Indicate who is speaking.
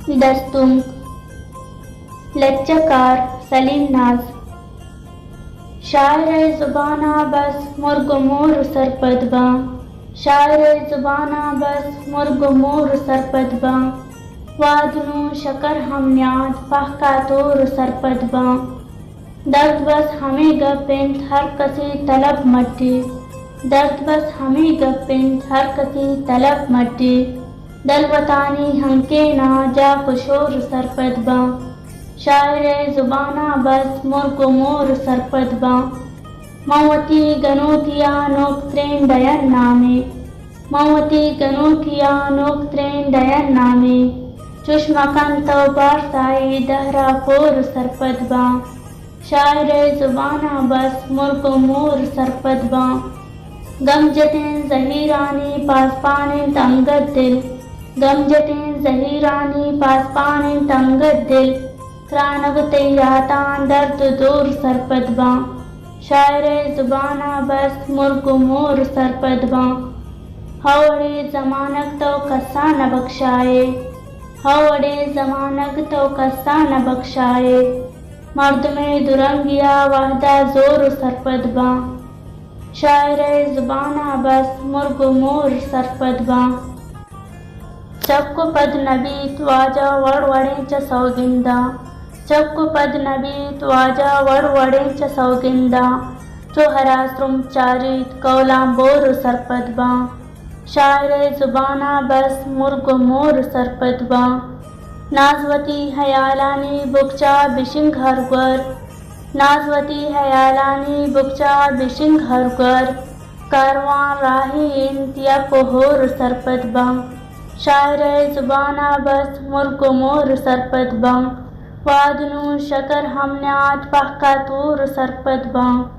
Speaker 1: دستم لچکار سلیم ناز شاعر زبانہ بس مرگ و مور سرپدباں شاعر زبانہ بس مرگ و مور سرپدباں وادنو شکر ہم نیاد پہ کا تور سرپدباں درد بس ہمیں گپند ہر کسی طلب مٹی درد بس ہمیں گپند ہر کسی طلب مٹی دل وطانی ہنکے نا جا کشور سرپدباں شاعر زبانہ بس مرگ و مور سرپدباں موتی گنوتیا نوکترین ڈین نامے موتی گنوتیا نوکترین ڈین نامے چشمکن تو بارسائی دہرا پور سرپدباں شاعر زبانہ بس مرگ و مور سرپدباں غم جتیں زہیرانی پاسپان تنگت دل غم جتیں زہیرانی پاسپان تنگت دل ترانگتے یاتان درد دور سرپدباں شاعر زبانہ بس مرگ و مور سرپدباں ہوڑے زمانک تو کسا نہ بخشائے ہوڑے زمانک تو کسا نہ بخشائے مرد میں درنگیا وحدہ زور سرپدباں شاعر زبانہ بس مرگ و مور سرپدباں چپک پد نبیت واجہ وڑ وڑیں چ سوگندہ چپک پد نبیت واجہ وڑ وڑیں چ سوگندہ چو ہراسرم چاریت کولام بور سرپدباں شاعر زبانہ بس مرگ و مور سرپدباں نازوتی حیالانی بکچا بشنگ ہرگر نازوتی حیالانی بکچا بشنگ ہرگر کاروان راہی انتیا پہور سرپدباں شاعر زبانہ بس مرگ و مور سرپدباں وادنو شکر ہم نیاد پہ کا تور سرپدباں